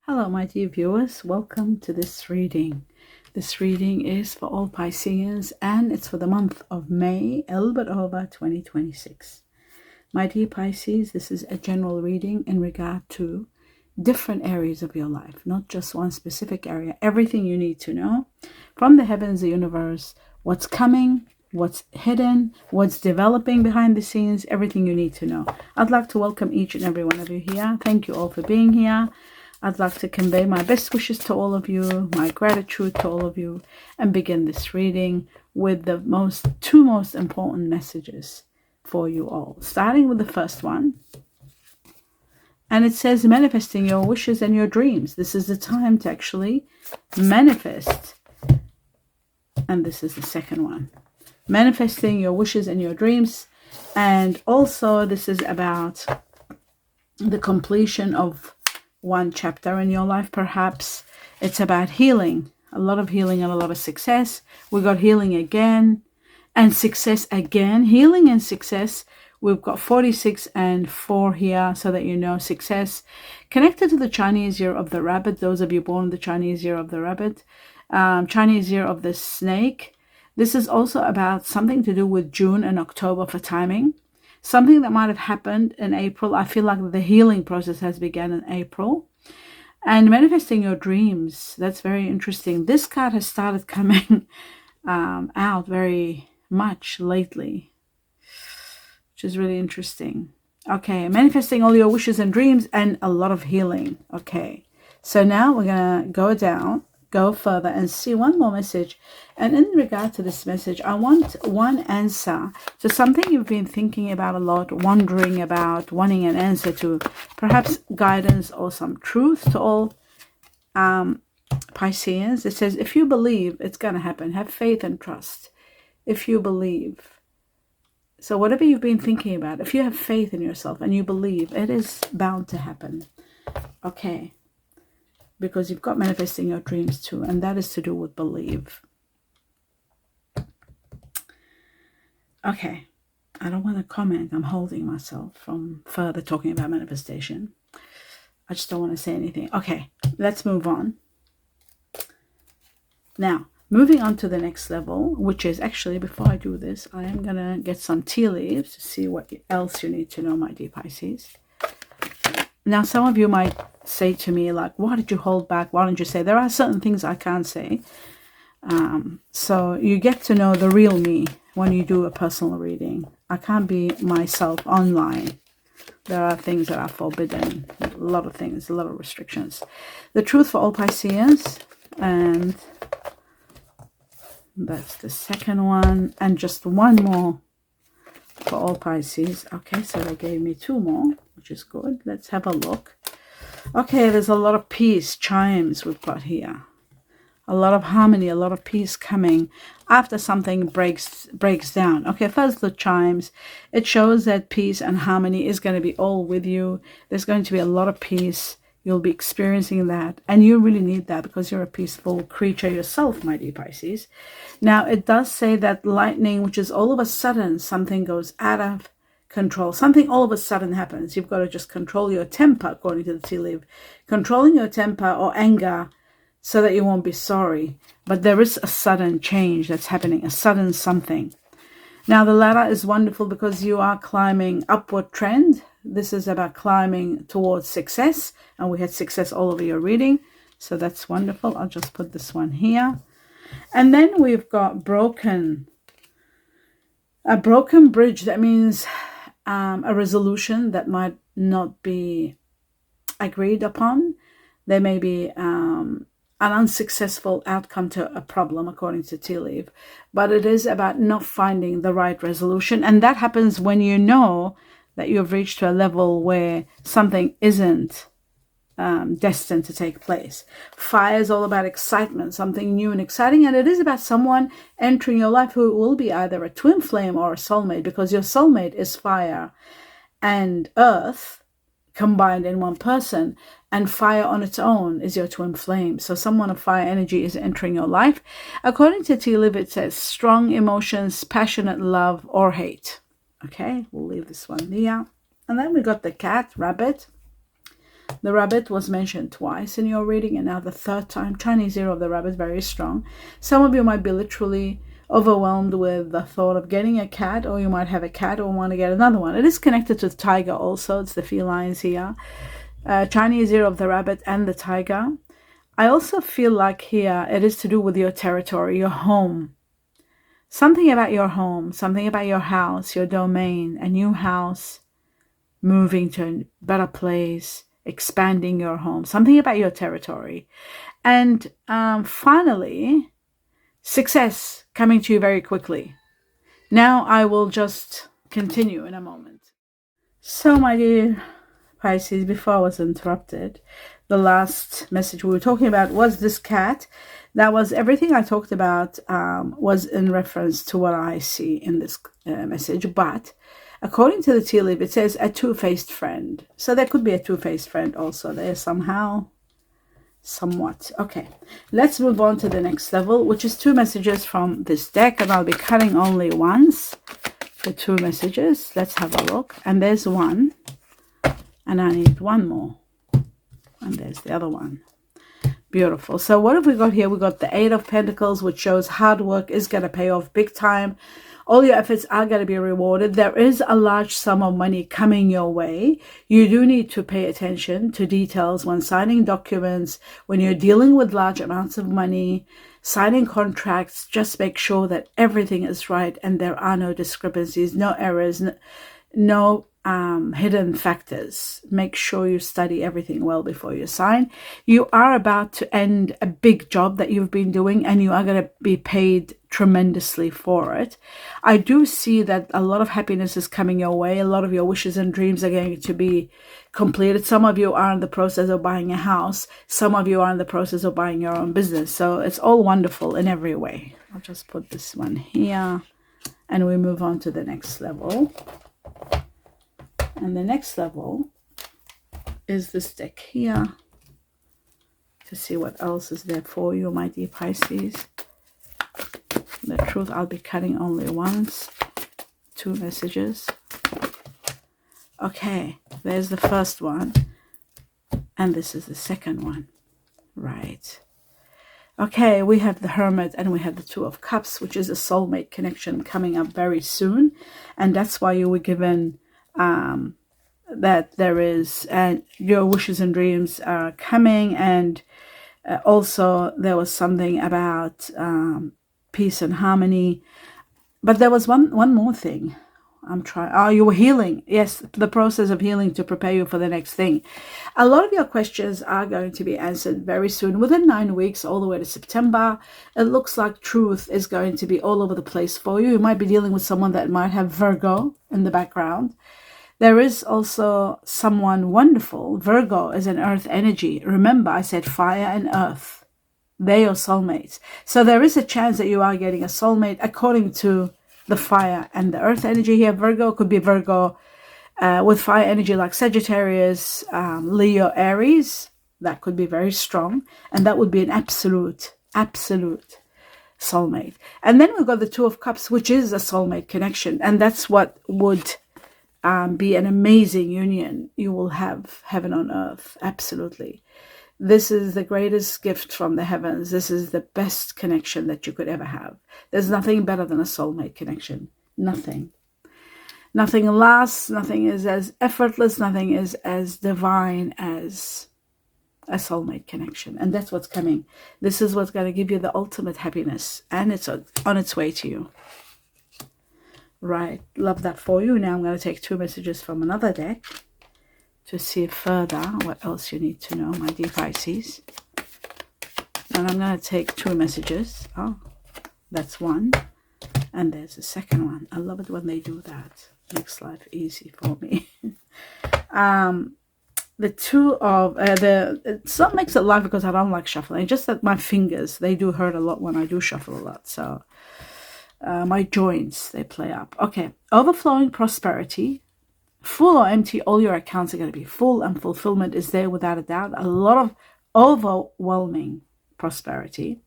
Hello, my dear viewers. Welcome to this reading. This reading is for all Pisceans and it's for the month of May, a little bit over 2026. My dear Pisces, this is a general reading in regard to different areas of your life, not just one specific area. Everything you need to know from the heavens, the universe, what's coming, what's hidden, what's developing behind the scenes, everything you need to know. I'd like to welcome each and every one of you here. Thank you all for being here. I'd like to convey my best wishes to all of you, my gratitude to all of you, and begin this reading with the two most important messages for you all. Starting with the first one. And it says, manifesting your wishes and your dreams. This is the time to actually manifest. And this is the second one. Manifesting your wishes and your dreams. And also this is about the completion of one chapter in your life. Perhaps it's about healing, a lot of healing and a lot of success. We got healing again and success again, healing and success. We've got 46 and 4 here, so that you know, success connected to the Chinese year of the rabbit. Those of you born in the Chinese year of the rabbit, Chinese year of the snake. This is also about something to do with June and October for timing. Something that might have happened in April. I feel like the healing process has begun in April. And manifesting your dreams. That's very interesting. This card has started coming out very much lately, which is really interesting. Okay, manifesting all your wishes and dreams and a lot of healing. Okay, so now we're going to go further and see one more message. And in regard to this message, I want one answer to something you've been thinking about a lot, wondering about, wanting an answer to, perhaps guidance or some truth to all Pisceans. It says, if you believe, it's going to happen. Have faith and trust. If you believe. So whatever you've been thinking about, if you have faith in yourself and you believe, it is bound to happen. Okay. Because you've got manifesting your dreams too, and that is to do with believe. Okay, I don't want to comment. I'm holding myself from further talking about manifestation. I just don't want to say anything. Okay, let's move on. Now, moving on to the next level, which is actually, before I do this, I am going to get some tea leaves to see what else you need to know, my dear Pisces. Now, some of you might say to me, like, why did you hold back? Why don't you say? There are certain things I can't say. So you get to know the real me when you do a personal reading. I can't be myself online. There are things that are forbidden. A lot of things, a lot of restrictions. The truth for all Pisceans. And that's the second one. And just one more for all Pisces. Okay, so they gave me two more, which is good. Let's have a look. Okay, there's a lot of peace chimes we've got here. A lot of harmony, a lot of peace coming after something breaks down. Okay, first the chimes. It shows that peace and harmony is going to be all with you. There's going to be a lot of peace. You'll be experiencing that. And you really need that because you're a peaceful creature yourself, my dear Pisces. Now, it does say that lightning, which is all of a sudden something goes out of control. Something all of a sudden happens. You've got to just control your temper, according to the tea leaf. Controlling your temper or anger so that you won't be sorry. But there is a sudden change that's happening, a sudden something. Now, the ladder is wonderful because you are climbing upward trend. This is about climbing towards success. And we had success all over your reading. So that's wonderful. I'll just put this one here. And then we've got broken. A broken bridge. That means a resolution that might not be agreed upon. There may be an unsuccessful outcome to a problem, according to tea leaf. But it is about not finding the right resolution. And that happens when you know that you've reached to a level where something isn't destined to take place. Fire is all about excitement, something new and exciting. And it is about someone entering your life who will be either a twin flame or a soulmate, because your soulmate is fire and earth combined in one person, and fire on its own is your twin flame. So someone of fire energy is entering your life. According to tea leaf, it says strong emotions, passionate love or hate. Okay, we'll leave this one there. And then we got the cat, rabbit. The rabbit was mentioned twice in your reading, and now the third time. Chinese year of the rabbit, very strong. Some of you might be literally overwhelmed with the thought of getting a cat, or you might have a cat or want to get another one. It is connected to the tiger also. It's the felines here. Chinese year of the rabbit and the tiger. I also feel like here it is to do with your territory, your home. Something about your home, something about your house, your domain, a new house, moving to a better place, expanding your home, something about your territory. And finally, success coming to you very quickly. Now I will just continue in a moment. So, my dear Pisces, before I was interrupted, the last message we were talking about was this cat. That was everything I talked about was in reference to what I see in this message. But according to the tea leaf, it says a two-faced friend. So there could be a two-faced friend also there somehow, somewhat. Okay, let's move on to the next level, which is 2 messages from this deck. And I'll be cutting only once the 2 messages. Let's have a look. And there's one. And I need one more. And there's the other one. Beautiful. So what have we got here? We got the 8 of Pentacles, which shows hard work is going to pay off big time. All your efforts are going to be rewarded. There is a large sum of money coming your way. You do need to pay attention to details when signing documents, when you're dealing with large amounts of money, signing contracts. Just make sure that everything is right and there are no discrepancies, no errors, no hidden factors. Make sure you study everything well before you sign. You are about to end a big job that you've been doing, and you are going to be paid tremendously for it. I do see that a lot of happiness is coming your way. A lot of your wishes and dreams are going to be completed. Some of you are in the process of buying a house. Some of you are in the process of buying your own business. So it's all wonderful in every way. I'll just put this one here and we move on to the next level. And the next level is this deck here to see what else is there for you, my dear Pisces. The truth, I'll be cutting only once. 2 messages. Okay, there's the first one. And this is the second one. Right. Okay, we have the Hermit and we have the 2 of Cups, which is a soulmate connection coming up very soon. And that's why you were given that there is your wishes and dreams are coming, and also there was something about peace and harmony. But there was one more thing. You were healing. Yes, the process of healing to prepare you for the next thing. A lot of your questions are going to be answered very soon, within 9 weeks, all the way to September. It looks like truth is going to be all over the place for you. You might be dealing with someone that might have Virgo in the background. There is also someone wonderful. Virgo is an earth energy. Remember, I said fire and earth. They're your soulmates. So there is a chance that you are getting a soulmate according to the fire and the earth energy here. Virgo could be Virgo with fire energy like Sagittarius, Leo, Aries. That could be very strong. And that would be an absolute soulmate. And then we've got the 2 of Cups, which is a soulmate connection. And that's what would be an amazing union. You will have heaven on earth. Absolutely. This is the greatest gift from the heavens. This is the best connection that you could ever have. There's nothing better than a soulmate connection. Nothing. Nothing lasts. Nothing is as effortless. Nothing is as divine as a soulmate connection. And that's what's coming. This is what's going to give you the ultimate happiness. And it's on its way to you. Right, love that for you. Now I'm going to take 2 messages from another deck to see further what else you need to know, my dear Pisces. And I'm going to take 2 messages. Oh, that's one. And there's the second one. I love it when they do that. Makes life easy for me. The 2 of it's not makes it live because I don't like shuffling. Just that my fingers, they do hurt a lot when I do shuffle a lot. So my joints, they play up. Okay, overflowing prosperity. Full or empty, all your accounts are going to be full, and fulfillment is there without a doubt. A lot of overwhelming prosperity.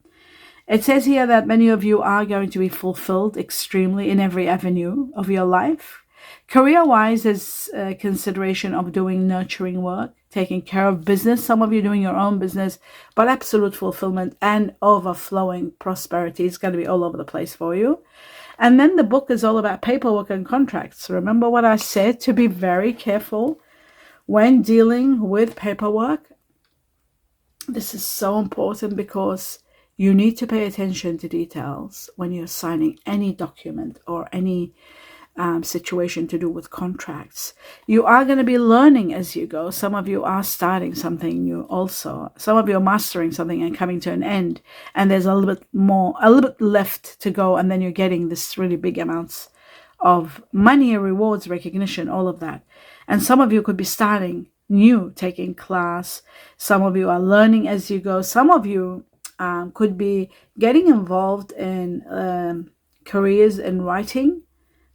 It says here that many of you are going to be fulfilled extremely in every avenue of your life. Career-wise, there's consideration of doing nurturing work, taking care of business. Some of you doing your own business, but absolute fulfillment and overflowing prosperity is going to be all over the place for you. And then the book is all about paperwork and contracts. Remember what I said, to be very careful when dealing with paperwork. This is so important because you need to pay attention to details when you're signing any document or any situation to do with contracts. You are going to be learning as you go. Some of you are starting something new also. Some of you are mastering something and coming to an end. And there's a little bit left to go. And then you're getting this really big amounts of money, rewards, recognition, all of that. And some of you could be starting new, taking class. Some of you are learning as you go. Some of you could be getting involved in careers in writing.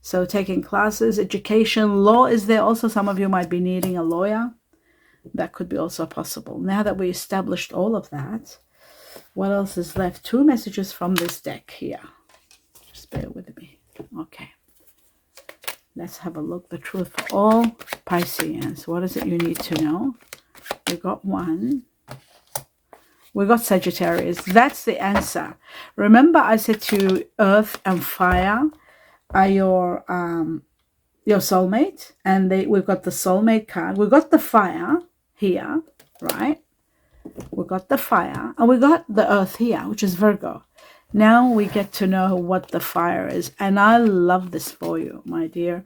So taking classes, education, law is there also. Some of you might be needing a lawyer. That could be also possible. Now that we established all of that, what else is left? 2 messages from this deck here. Just bear with me. Okay. Let's have a look. The truth for all Pisceans. What is it you need to know? We got 1. We got Sagittarius. That's the answer. Remember I said to you, earth and fire are your soulmate, and we've got the soulmate card. We've got the fire here, right? We've got the fire, and we got the earth here, which is Virgo. Now we get to know what the fire is, and I love this for you, my dear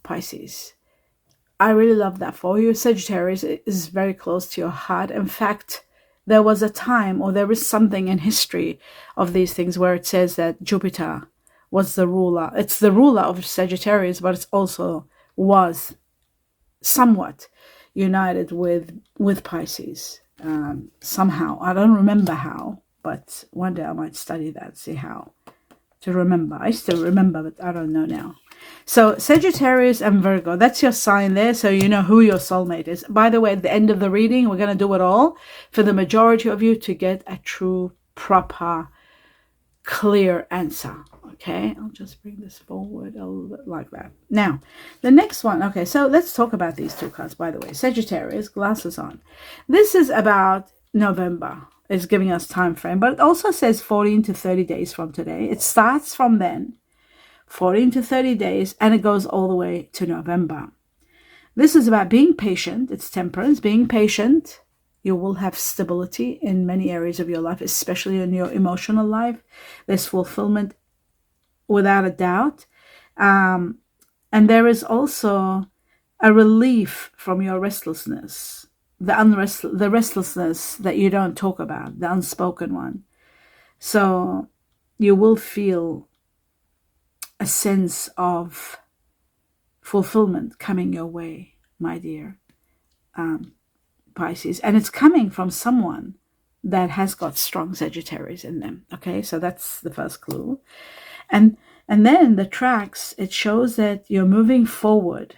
Pisces. I really love that for you. Sagittarius is very close to your heart. In fact, there was a time, or there is something in history of these things where it says that Jupiter was the ruler. It's the ruler of Sagittarius, but it also was somewhat united with Pisces somehow. I don't remember how, but one day I might study that, see how to remember. I still remember, but I don't know now. So Sagittarius and Virgo, that's your sign there, so you know who your soulmate is. By the way, at the end of the reading, we're going to do it all for the majority of you to get a true, proper, clear answer. Okay, I'll just bring this forward a little bit like that. Now, the next one. Okay, so let's talk about these 2 cards, by the way. Sagittarius, glasses on. This is about November. It's giving us time frame, but it also says 14 to 30 days from today. It starts from then, 14 to 30 days, and it goes all the way to November. This is about being patient. It's temperance, being patient. You will have stability in many areas of your life, especially in your emotional life. There's fulfillment without a doubt. And there is also a relief from your restlessness, the restlessness that you don't talk about, the unspoken one. So you will feel a sense of fulfillment coming your way, my dear Pisces. And it's coming from someone that has got strong Sagittarius in them. Okay, so that's the first clue. And then the tracks, it shows that you're moving forward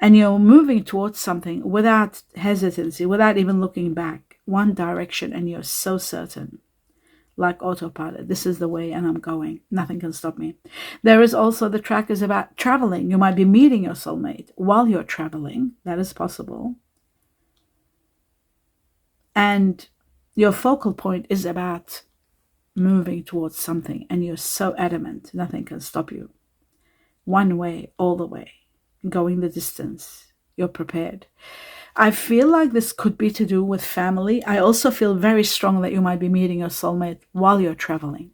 and you're moving towards something without hesitancy, without even looking back, one direction, and you're so certain, like autopilot. This is the way and I'm going. Nothing can stop me. There is also the track is about traveling. You might be meeting your soulmate while you're traveling. That is possible. And your focal point is about moving towards something, and you're so adamant, nothing can stop you. One way, all the way, going the distance. You're prepared. I feel like this could be to do with family. I also feel very strong that you might be meeting your soulmate while you're traveling.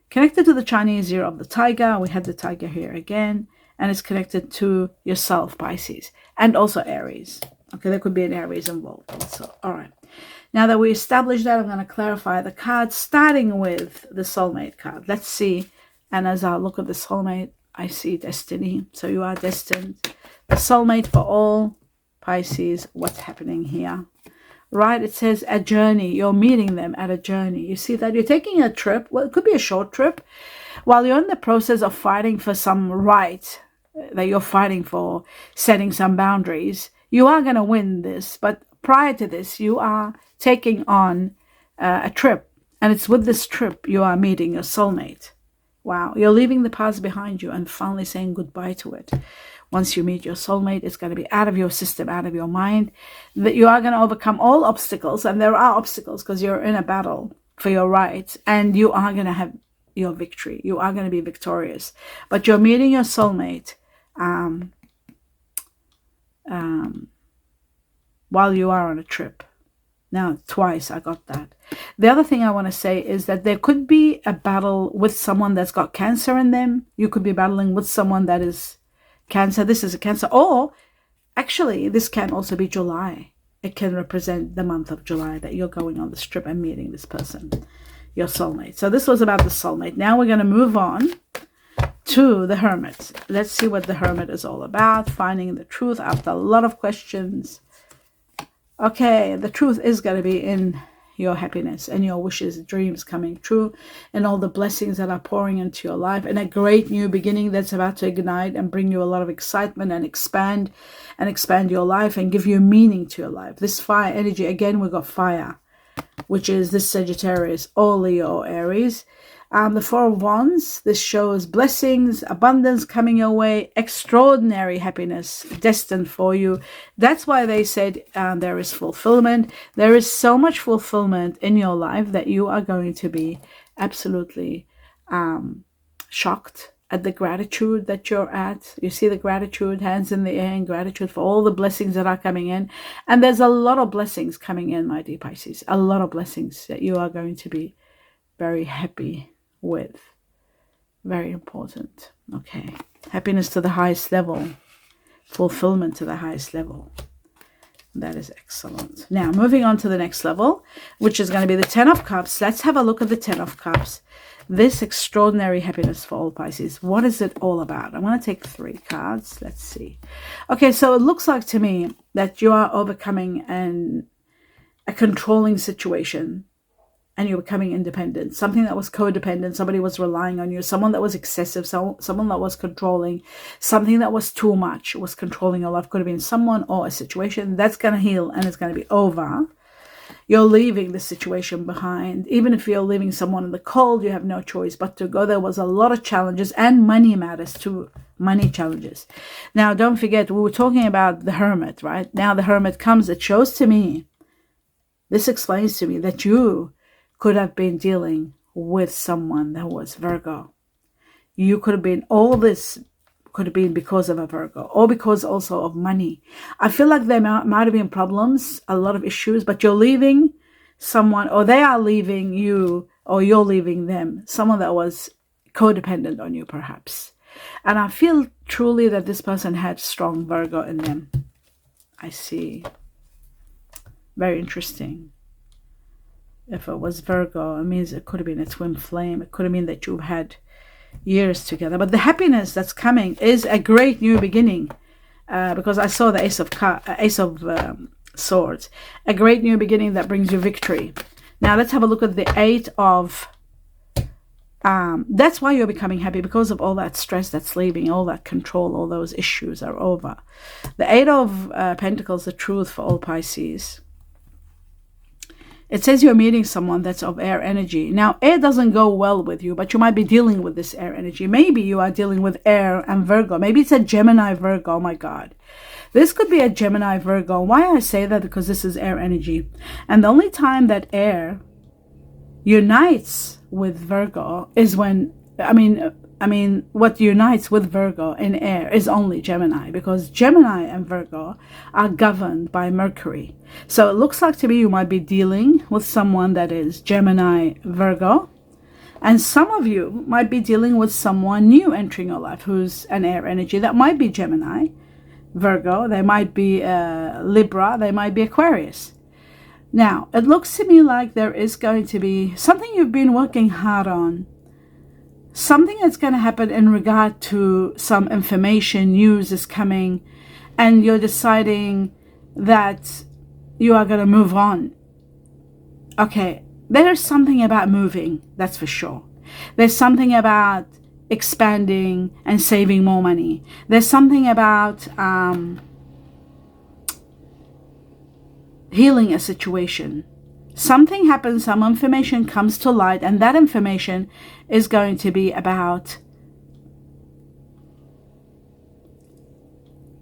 Connected to the Chinese year of the tiger, we had the tiger here again, and it's connected to yourself, Pisces, and also Aries. Okay, there could be an Aries involved also. All right. Now that we established that, I'm going to clarify the cards, starting with the soulmate card. Let's see. And as I look at the soulmate, I see destiny. So you are destined. The soulmate for all Pisces. What's happening here? Right, it says a journey. You're meeting them at a journey. You see that you're taking a trip. Well, it could be a short trip. While you're in the process of fighting for some right that you're fighting for, setting some boundaries, you are going to win this. But prior to this, you are taking on a trip, and it's with this trip you are meeting your soulmate. Wow, you're leaving the past behind you and finally saying goodbye to it. Once you meet your soulmate, it's going to be out of your system, out of your mind, that you are going to overcome all obstacles. And there are obstacles because you're in a battle for your rights, and you are going to have your victory. You are going to be victorious. But you're meeting your soulmate while you are on a trip. Now, twice I got that. The other thing I want to say is that there could be a battle with someone that's got cancer in them. You could be battling with someone that is Cancer. This is a Cancer. Or actually, this can also be July. It can represent the month of July that you're going on this trip and meeting this person, your soulmate. So this was about the soulmate. Now we're going to move on to the Hermit. Let's see what the Hermit is all about. Finding the truth after a lot of questions. Okay, the truth is going to be in your happiness and your wishes, dreams coming true, and all the blessings that are pouring into your life, and a great new beginning that's about to ignite and bring you a lot of excitement and expand your life and give you meaning to your life. This fire energy, again, we got fire, which is this Sagittarius or Leo or Aries. The Four of Wands, this shows blessings, abundance coming your way, extraordinary happiness destined for you. That's why they said there is fulfillment. There is so much fulfillment in your life that you are going to be absolutely shocked at the gratitude that you're at. You see the gratitude, hands in the air, and gratitude for all the blessings that are coming in. And there's a lot of blessings coming in, my dear Pisces. A lot of blessings that you are going to be very happy with. Very important. Okay. Happiness to the highest level. Fulfillment to the highest level. That is excellent. Now, moving on to the next level, which is going to be the Ten of Cups. Let's have a look at the Ten of Cups. This extraordinary happiness for all Pisces. What is it all about? I'm going to take 3 cards. Let's see. Okay, so it looks like to me that you are overcoming a controlling situation. And you're becoming independent. Something that was codependent, somebody was relying on you, someone that was excessive, someone that was controlling, something that was too much, was controlling your life. Could have been someone or a situation. That's going to heal and it's going to be over. You're leaving the situation behind. Even if you're leaving someone in the cold, you have no choice but to go. There was a lot of challenges, and money matters too. Money challenges. Now, don't forget, we were talking about the Hermit, right? Now the Hermit comes. It shows to me, this explains to me that you could have been dealing with someone that was Virgo. You could have been, all this could have been because of a Virgo, or because also of money. I feel like there might have been problems, a lot of issues, but you're leaving someone, or they are leaving you, or you're leaving them, someone that was codependent on you perhaps. And I feel truly that this person had strong Virgo in them. I see. Very interesting. If it was Virgo, it means it could have been a twin flame. It could have been that you've had years together. But the happiness that's coming is a great new beginning. Because I saw the Ace of Swords. A great new beginning that brings you victory. Now let's have a look at the 8 of... that's why you're becoming happy, because of all that stress that's leaving, all that control, all those issues are over. The 8 of Pentacles, the truth for all Pisces. It says you're meeting someone that's of air energy. Now, air doesn't go well with you, but you might be dealing with this air energy. Maybe you are dealing with air and Virgo. Maybe it's a Gemini Virgo. Oh my God. This could be a Gemini Virgo. Why I say that? Because this is air energy. And the only time that air unites with Virgo is when, I mean, what unites with Virgo in air is only Gemini, because Gemini and Virgo are governed by Mercury. So it looks like to me you might be dealing with someone that is Gemini Virgo, and some of you might be dealing with someone new entering your life who's an air energy. That might be Gemini Virgo, they might be Libra, they might be Aquarius. Now, it looks to me like there is going to be something you've been working hard on. Something that's going to happen in regard to some information, news is coming, and you're deciding that you are going to move on. Okay, there's something about moving, that's for sure. There's something about expanding and saving more money. There's something about healing a situation. Something happens, some information comes to light, and that information is going to be about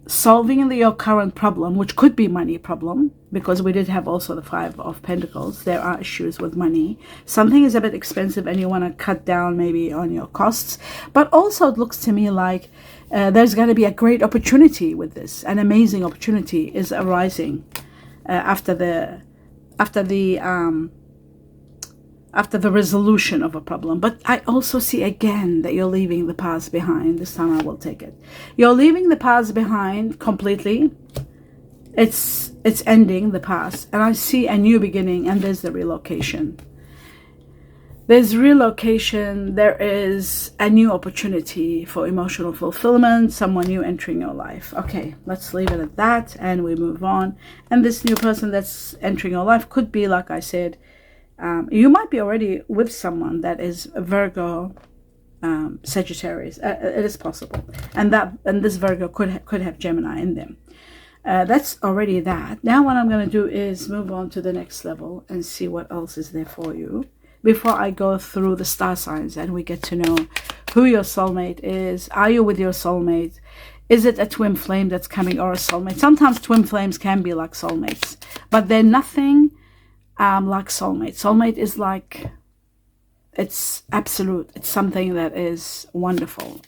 solving your current problem, which could be money problem, because we did have also the Five of Pentacles. There are issues with money. Something is a bit expensive and you want to cut down maybe on your costs. But also it looks to me like there's going to be a great opportunity with this. An amazing opportunity is arising after the resolution of a problem. But I also see again that you're leaving the past behind. This time I will take it. You're leaving the past behind completely. It's ending the past. And I see a new beginning, and there's the relocation. There's relocation. There is a new opportunity for emotional fulfillment, someone new entering your life. Okay, let's leave it at that and we move on. And this new person that's entering your life could be, like I said, you might be already with someone that is Virgo, Sagittarius. It is possible, and this Virgo could have Gemini in them. That's already that. Now what I'm going to do is move on to the next level and see what else is there for you before I go through the star signs and we get to know who your soulmate is. Are you with your soulmate? Is it a twin flame that's coming, or a soulmate? Sometimes twin flames can be like soulmates, but they're nothing like soulmate. Soulmate is like, it's absolute. It's something that is wonderful.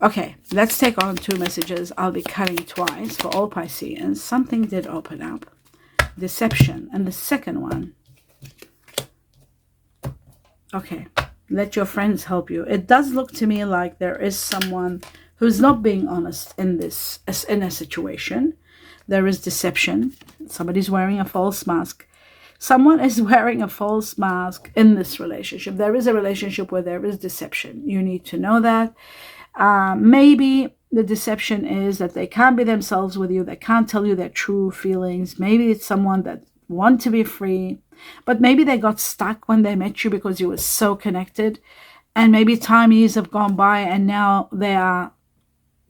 Okay, let's take on 2 messages. I'll be cutting twice for all Pisceans. Something did open up. Deception. And the second one. Okay, let your friends help you. It does look to me like there is someone who's not being honest in this, in a situation. There is deception. Somebody's wearing a false mask. Someone is wearing a false mask in this relationship. There is a relationship where there is deception. You need to know that. Maybe the deception is that they can't be themselves with you. They can't tell you their true feelings. Maybe it's someone that wants to be free, but maybe they got stuck when they met you because you were so connected. And maybe years have gone by and now they are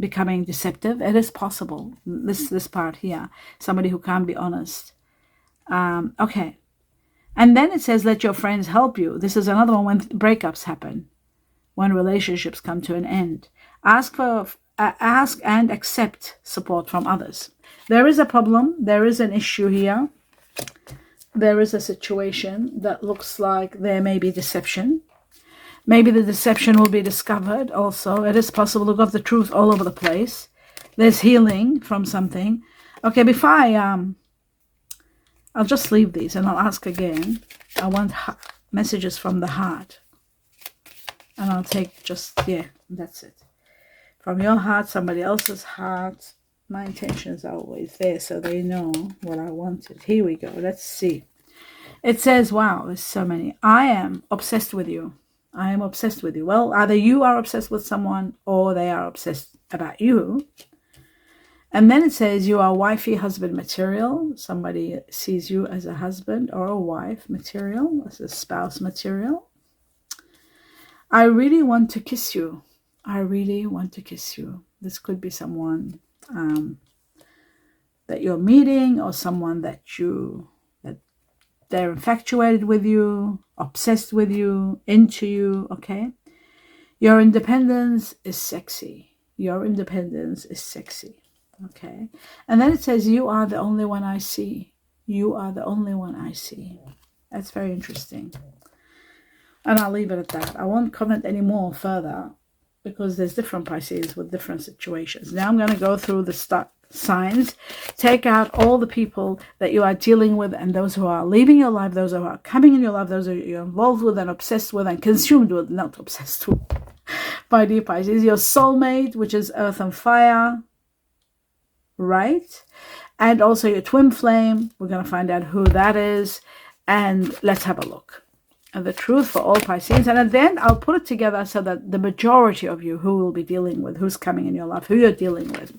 becoming deceptive. It is possible. This part here, somebody who can't be honest. Okay. And then it says, let your friends help you. This is another one when breakups happen, when relationships come to an end. Ask and accept support from others. There is a problem. There is an issue here. There is a situation that looks like there may be deception. Maybe the deception will be discovered also. It is possible to got the truth all over the place. There's healing from something. Okay, before I'll just leave these and I'll ask again. I want messages from the heart. And I'll take just, yeah, that's it. From your heart, somebody else's heart. My intentions are always there so they know what I wanted. Here we go. Let's see. It says, wow, there's so many. I am obsessed with you. I am obsessed with you. Well, either you are obsessed with someone or they are obsessed about you. And then it says you are wifey husband material. Somebody sees you as a husband or a wife material, as a spouse material. I really want to kiss you. I really want to kiss you. This could be someone that you're meeting, or someone that they're infatuated with you, obsessed with you, into you, okay? Your independence is sexy. Your independence is sexy, okay? And then it says, you are the only one I see. You are the only one I see. That's very interesting. And I'll leave it at that. I won't comment any more further because there's different Pisces with different situations. Now I'm going to go through the signs, take out all the people that you are dealing with and those who are leaving your life, those who are coming in your life, those who you're involved with and obsessed with and consumed with, not obsessed with. My dear Pisces, your soulmate, which is earth and fire, right? And also your twin flame. We're going to find out who that is. And let's have a look. And the truth for all Pisces. And then I'll put it together so that the majority of you who will be dealing with, who's coming in your life, who you're dealing with.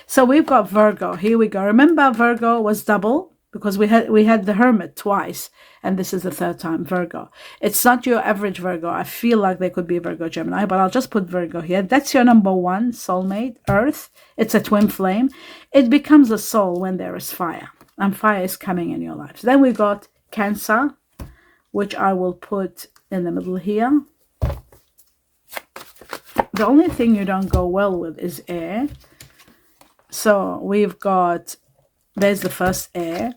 So we've got Virgo. Here we go. Remember, Virgo was double because we had the Hermit twice. And this is the third time, Virgo. It's not your average Virgo. I feel like there could be Virgo Gemini, but I'll just put Virgo here. That's your number 1 soulmate, Earth. It's a twin flame. It becomes a soul when there is fire. and fire is coming in your life. Then we got Cancer, which I will put in the middle here. The only thing you don't go well with is air. So we've got, there's the first air,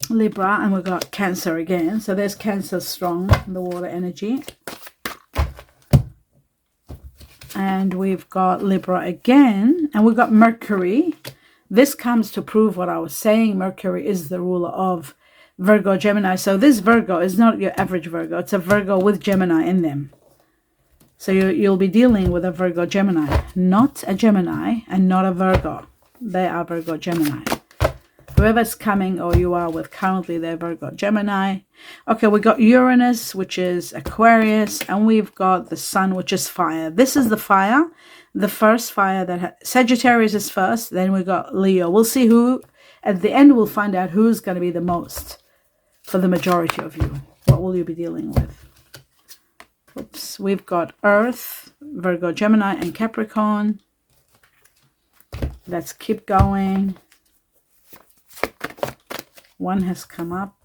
Libra, and we've got Cancer again. So there's Cancer strong, the water energy. And we've got Libra again, and we've got Mercury. This comes to prove what I was saying. Mercury is the ruler of Virgo, Gemini. So this Virgo is not your average Virgo. It's a Virgo with Gemini in them. So you'll be dealing with a Virgo, Gemini, not a Gemini and not a Virgo. They are Virgo, Gemini. Whoever's coming or you are with currently, they're Virgo, Gemini. Okay, we got Uranus, which is Aquarius, and we've got the Sun, which is fire. This is the fire, the first fire that Sagittarius is first. Then we got Leo. We'll see who, at the end, we'll find out who's going to be the most for the majority of you. What will you be dealing with? Oops, we've got Earth, Virgo, Gemini, and Capricorn. Let's keep going. One has come up.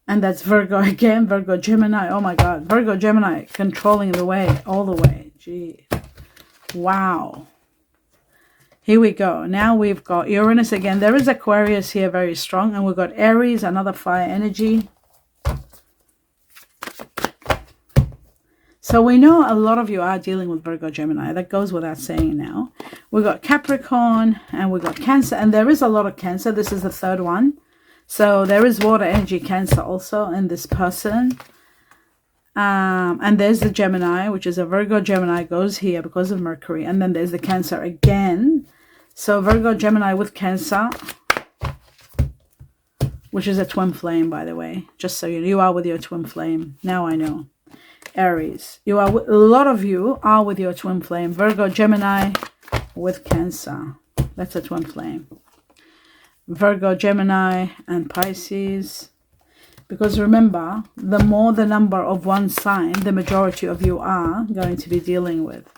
And that's Virgo again, Virgo, Gemini. Oh my God, Virgo, Gemini, controlling the way, all the way. Gee, wow. Here we go. Now we've got Uranus again. There is Aquarius here, very strong. And we've got Aries, another fire energy. So we know a lot of you are dealing with Virgo, Gemini. That goes without saying now. We've got Capricorn and we've got Cancer. And there is a lot of Cancer. This is the third one. So there is water energy Cancer also in this person. And there's the Gemini, which is a Virgo, Gemini goes here because of Mercury. And then there's the Cancer again. So Virgo, Gemini with Cancer, which is a twin flame, by the way. Just so you are with your twin flame. Now I know. Aries, a lot of you are with your twin flame, Virgo, Gemini with Cancer. That's a twin flame. Virgo, Gemini, and Pisces. Because remember, the more the number of one sign, the majority of you are going to be dealing with.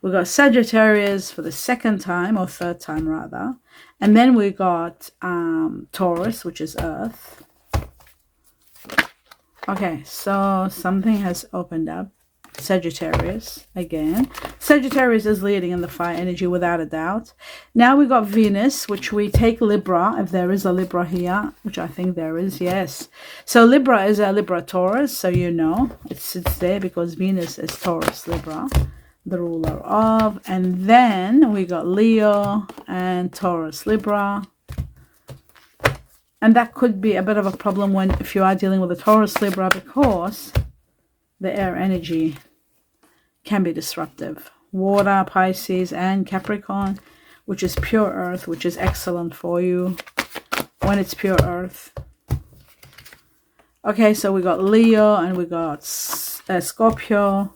We got Sagittarius for the second time, or third time rather. And then we got Taurus, which is Earth. Okay, so something has opened up. Sagittarius again. Sagittarius is leading in the fire energy without a doubt. Now we got Venus, which we take Libra, if there is a Libra here, which I think there is, yes. So Libra is a Libra Taurus, so you know it sits there because Venus is Taurus Libra, the ruler of. And then we got Leo and Taurus Libra. And that could be a bit of a problem if you are dealing with a Taurus Libra, because the air energy can be disruptive. Water, Pisces, and Capricorn, which is pure earth, which is excellent for you when it's pure earth. Okay, so we got Leo and we got Scorpio,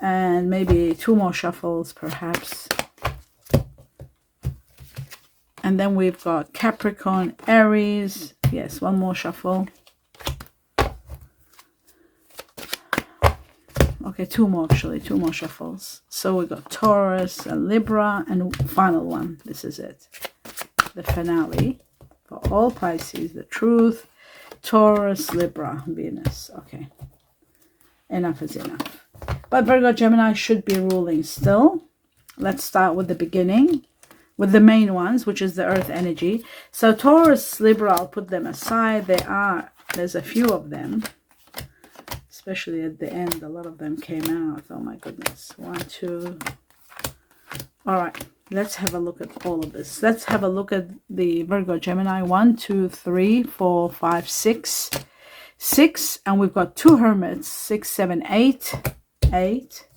and maybe two more shuffles perhaps. And then we've got Capricorn, Aries. Yes, one more shuffle. Okay, two more shuffles. So we've got Taurus and Libra, and final one. This is it. The finale for all Pisces, the truth. Taurus, Libra, Venus. Okay. Enough is enough. But Virgo, Gemini should be ruling still. Let's start with the beginning, with the main ones, which is the earth energy. So Taurus, Libra, I'll put them aside. There's a few of them, especially at the end. A lot of them came out. Oh my goodness. 1, 2. All right, let's have a look at all of this. Let's have a look at the Virgo, Gemini. 1, 2, 3, 4, 5, 6. 6, and we've got 2 hermits. 6, 7, 8. 8.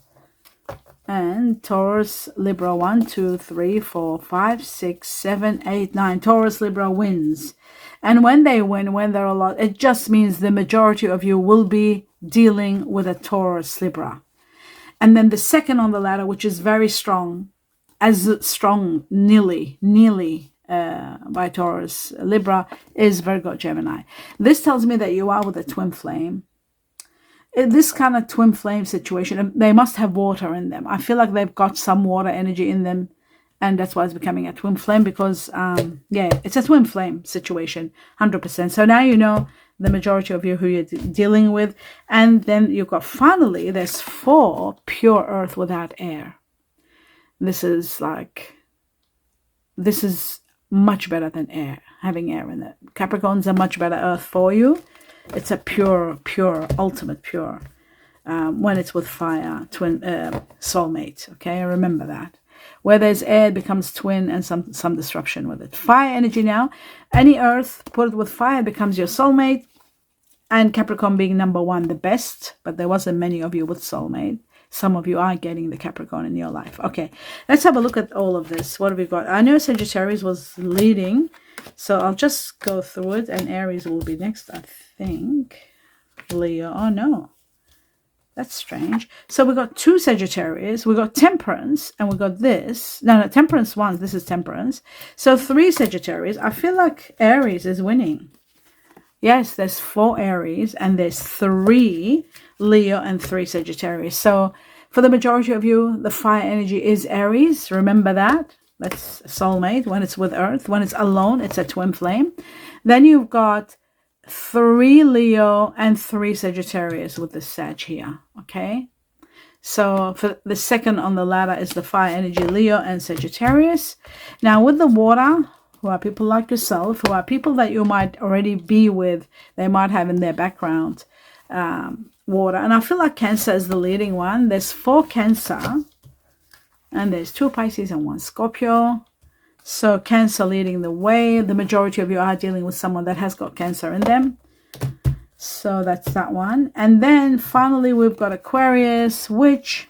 And Taurus, Libra, 1, 2, 3, 4, 5, 6, 7, 8, 9. Taurus, Libra wins. And when they win, when they're a lot, it just means the majority of you will be dealing with a Taurus, Libra. And then the second on the ladder, which is very strong, as strong, nearly by Taurus, Libra, is Virgo, Gemini. This tells me that you are with a twin flame. This kind of twin flame situation, they must have water in them. I feel like they've got some water energy in them. And that's why it's becoming a twin flame, because, yeah, it's a twin flame situation, 100%. So now you know the majority of you who you're dealing with. And then you've got, finally, there's 4 pure earth without air. This is much better than air, having air in it. Capricorn's a much better earth for you. It's a pure, ultimate pure. When it's with fire, twin, soulmate. Okay, remember that. Where there's air, it becomes twin, and some disruption with it. Fire energy now. Any earth, put it with fire, becomes your soulmate. And Capricorn being number 1, the best. But there wasn't many of you with soulmate. Some of you are getting the Capricorn in your life. Okay, let's have a look at all of this. What have we got? I know Sagittarius was leading, so I'll just go through it. And Aries will be next, I think. Leo. Oh, no. That's strange. So we got 2 Sagittarius, we got Temperance, and we got this. No, Temperance 1, this is Temperance. So 3 Sagittarius. I feel like Aries is winning. Yes, there's 4 Aries, and there's 3 Leo and 3 Sagittarius. So for the majority of you, the fire energy is Aries. Remember that. That's soulmate when it's with Earth. When it's alone, it's a twin flame. Then you've got 3 Leo and 3 Sagittarius with the Sag here. Okay, so for the second on the ladder is the fire energy, Leo and Sagittarius. Now with the water, who are people like yourself, who are people that you might already be with, they might have in their background water. And I feel like Cancer is the leading one. There's 4 Cancer, and there's 2 Pisces and 1 Scorpio. So Cancer leading the way. The majority of you are dealing with someone that has got Cancer in them. So that's that one. And then finally we've got Aquarius, which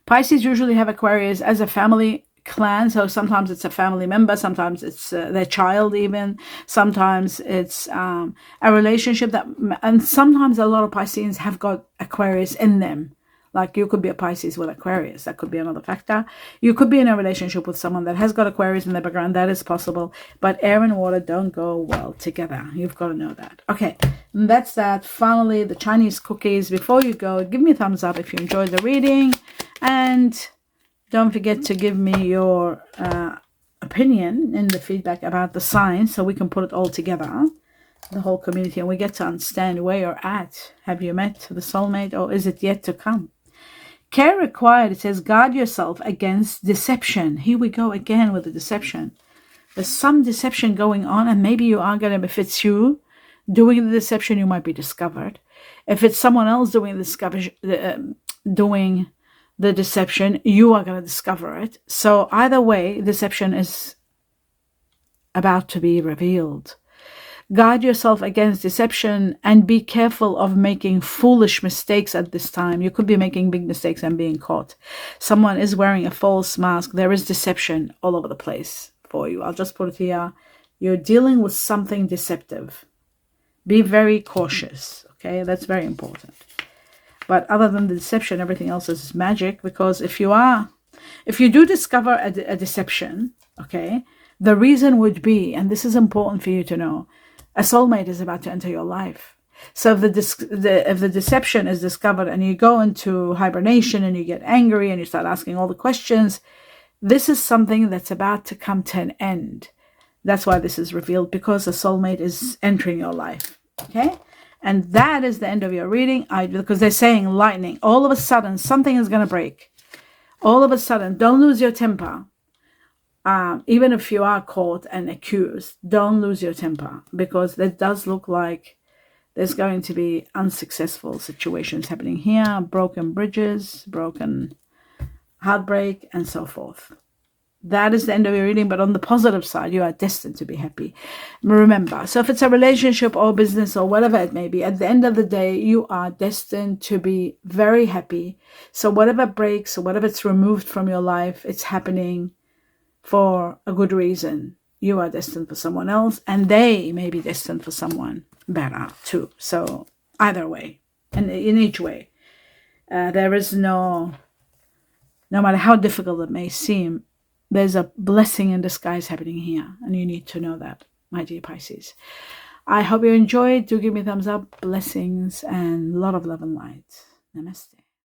Pisces usually have Aquarius as a family clan. So sometimes it's a family member, sometimes it's their child even, sometimes it's a relationship that, and sometimes a lot of Pisceans have got Aquarius in them. Like you could be a Pisces with Aquarius. That could be another factor. You could be in a relationship with someone that has got Aquarius in their background. That is possible. But air and water don't go well together. You've got to know that. Okay, and that's that. Finally, the Chinese cookies. Before you go, give me a thumbs up if you enjoyed the reading. And don't forget to give me your opinion in the feedback about the signs so we can put it all together. The whole community. And we get to understand where you're at. Have you met the soulmate or is it yet to come? Care required, it says, guard yourself against deception. Here we go again with the deception. There's some deception going on, and maybe you are going to, if it's you doing the deception, you might be discovered. If it's someone else doing the deception, you are going to discover it. So either way, deception is about to be revealed. Guard yourself against deception and be careful of making foolish mistakes at this time. You could be making big mistakes and being caught. Someone is wearing a false mask. There is deception all over the place for you. I'll just put it here. You're dealing with something deceptive. Be very cautious. Okay, that's very important. But other than the deception, everything else is magic, because if you do discover a deception, okay, the reason would be, and this is important for you to know, a soulmate is about to enter your life. So if the deception is discovered and you go into hibernation and you get angry and you start asking all the questions, this is something that's about to come to an end. That's why this is revealed, because a soulmate is entering your life. Okay? And that is the end of your reading. Because they're saying lightning. All of a sudden, something is going to break. All of a sudden, don't lose your temper. Even if you are caught and accused, don't lose your temper, because it does look like there's going to be unsuccessful situations happening here, broken bridges, broken heartbreak, and so forth. That is the end of your reading, but on the positive side, you are destined to be happy. Remember, so if it's a relationship or business or whatever it may be, at the end of the day, you are destined to be very happy. So whatever breaks or whatever it's removed from your life, it's happening for a good reason. You are destined for someone else, and they may be destined for someone better too. So either way, and in each way, there is no matter how difficult it may seem, there's a blessing in disguise happening here, and you need to know that, my dear Pisces. I hope you enjoyed. Do give me a thumbs up, blessings, and a lot of love and light. Namaste.